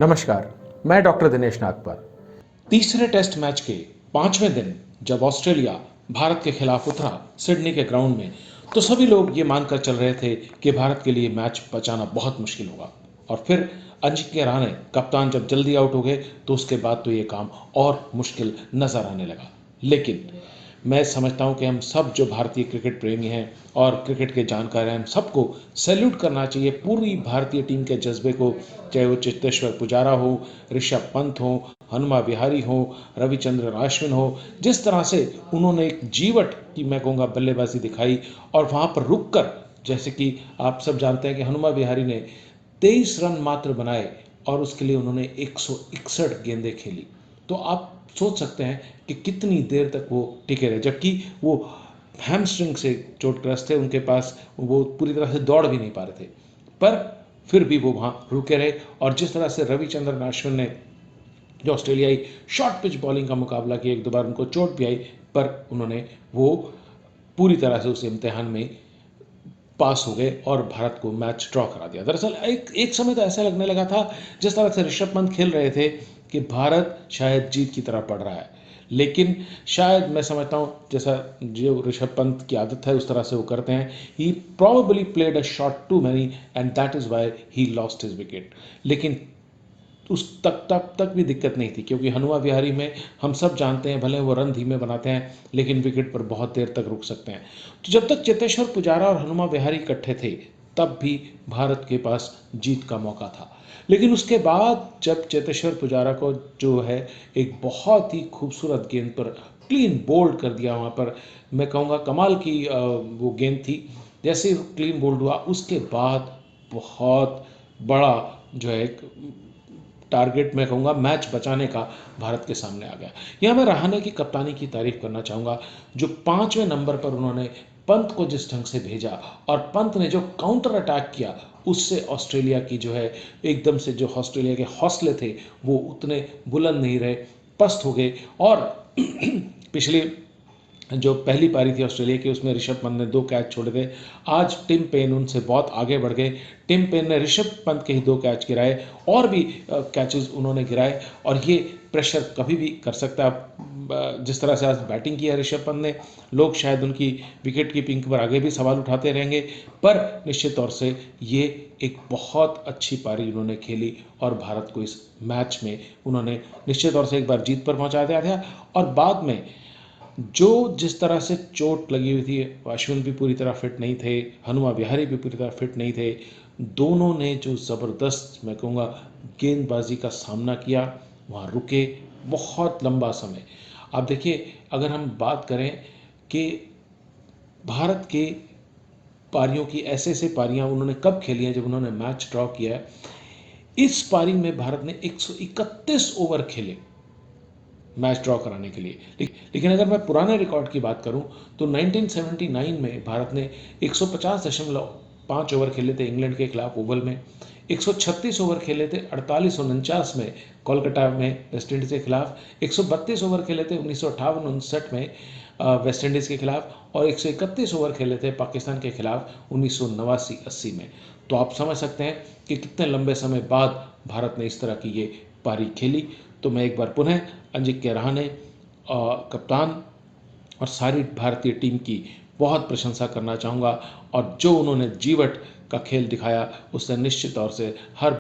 नमस्कार, मैं डॉक्टर दिनेश नागपाल। तीसरे टेस्ट मैच के 5वें दिन जब ऑस्ट्रेलिया भारत के खिलाफ उतरा सिडनी के ग्राउंड में, तो सभी लोग ये मानकर चल रहे थे कि भारत के लिए मैच बचाना बहुत मुश्किल होगा। और फिर अजिंक्य रहाणे कप्तान जब जल्दी आउट हो गए, तो उसके बाद तो ये काम और मुश्किल नजर आने लगा। लेकिन मैं समझता हूं कि हम सब जो भारतीय क्रिकेट प्रेमी हैं और क्रिकेट के जानकार हैं, हम सबको सैल्यूट करना चाहिए पूरी भारतीय टीम के जज्बे को। चाहे वो चेतेश्वर पुजारा हो, ऋषभ पंत हो, हनुमा विहारी हो, रविचंद्रन अश्विन हो, जिस तरह से उन्होंने एक जीवट की, मैं कहूँगा, बल्लेबाजी दिखाई। और वहाँ पर रुक कर, जैसे कि आप सब जानते हैं कि हनुमा विहारी ने 23 रन मात्र बनाए और उसके लिए उन्होंने 161 गेंदें खेली। तो आप सोच सकते हैं कि कितनी देर तक वो टिके रहे, जबकि वो हैमस्ट्रिंग से चोटग्रस्त थे, उनके पास वो पूरी तरह से दौड़ भी नहीं पा रहे थे। पर फिर भी वो वहाँ रुके रहे। और जिस तरह से रविचंद्रन अश्विन ने जो ऑस्ट्रेलियाई शॉर्ट पिच बॉलिंग का मुकाबला किया, एक दो बार उनको चोट भी आई, पर उन्होंने वो पूरी तरह से उस इम्तिहान में पास हो गए और भारत को मैच ड्रॉ करा दिया। दरअसल एक एक समय तो ऐसा लगने लगा था, जिस तरह से ऋषभ पंत खेल रहे थे, कि भारत शायद जीत की तरफ बढ़ रहा है। लेकिन शायद मैं समझता हूँ, जैसा जो ऋषभ पंत की आदत है उस तरह से वो करते हैं। He probably played a shot too many and that is why he lost his wicket. लेकिन उस तब तक भी दिक्कत नहीं थी, क्योंकि हनुमा विहारी में हम सब जानते हैं, भले वो रन धीमे बनाते हैं लेकिन विकेट पर बहुत देर तक रुक सकते हैं। तो जब तक चेतेश्वर पुजारा और हनुमा विहारी इकट्ठे थे, तब भी भारत के पास जीत का मौका था। लेकिन उसके बाद जब चेतेश्वर पुजारा को जो है एक बहुत ही खूबसूरत गेंद पर क्लीन बोल्ड कर दिया, वहाँ पर मैं कहूँगा कमाल की वो गेंद थी। जैसे क्लीन बोल्ड हुआ, उसके बाद बहुत बड़ा जो है एक टारगेट, मैं कहूँगा मैच बचाने का, भारत के सामने आ गया। यहाँ मैं रहाणे की कप्तानी की तारीफ करना चाहूँगा। जो 5वें नंबर पर उन्होंने पंत को जिस ढंग से भेजा और पंत ने जो काउंटर अटैक किया, उससे ऑस्ट्रेलिया की जो है एकदम से, जो ऑस्ट्रेलिया के हौसले थे वो उतने बुलंद नहीं रहे, पस्त हो गए। और पिछले जो पहली पारी थी ऑस्ट्रेलिया की, उसमें ऋषभ पंत ने 2 कैच छोड़े थे। आज टिम पेन उनसे बहुत आगे बढ़ गए। टिम पेन ने ऋषभ पंत के ही 2 कैच गिराए और भी कैचेस उन्होंने गिराए। और ये प्रेशर कभी भी कर सकता है। जिस तरह से आज बैटिंग किया ऋषभ पंत ने, लोग शायद उनकी विकेट कीपिंग पर आगे भी सवाल उठाते रहेंगे, पर निश्चित तौर से ये एक बहुत अच्छी पारी उन्होंने खेली और भारत को इस मैच में उन्होंने निश्चित तौर से एक बार जीत पर पहुंचा दिया था। और बाद में जो जिस तरह से चोट लगी हुई थी, अश्विन भी पूरी तरह फिट नहीं थे, हनुमा विहारी भी पूरी तरह फिट नहीं थे, दोनों ने जो ज़बरदस्त, मैं कहूँगा, गेंदबाजी का सामना किया, वहाँ रुके बहुत लंबा समय। आप देखिए, अगर हम बात करें कि भारत के पारियों की, ऐसे ऐसे पारियां उन्होंने कब खेली हैं जब उन्होंने मैच ड्रॉ किया है। इस पारी में भारत ने 131 ओवर खेले मैच ड्रॉ कराने के लिए। लेकिन अगर मैं पुराने रिकॉर्ड की बात करूं, तो 1979 में भारत ने 150.5 ओवर खेले थे इंग्लैंड के खिलाफ ओवल में। 136 ओवर खेले थे 48-49 में कोलकाता में वेस्ट इंडीज़ के खिलाफ। 132 ओवर खेले थे 1958-59 में वेस्ट इंडीज़ के खिलाफ। और 131 ओवर खेले थे पाकिस्तान के खिलाफ 1989-80 में। तो आप समझ सकते हैं कि कितने लंबे समय बाद भारत ने इस तरह की ये पारी खेली। तो मैं एक बार पुनः अजिंक्य रहाणे कप्तान और सारी भारतीय टीम की बहुत प्रशंसा करना चाहूँगा। और जो उन्होंने जीवट का खेल दिखाया, उससे निश्चित तौर से हर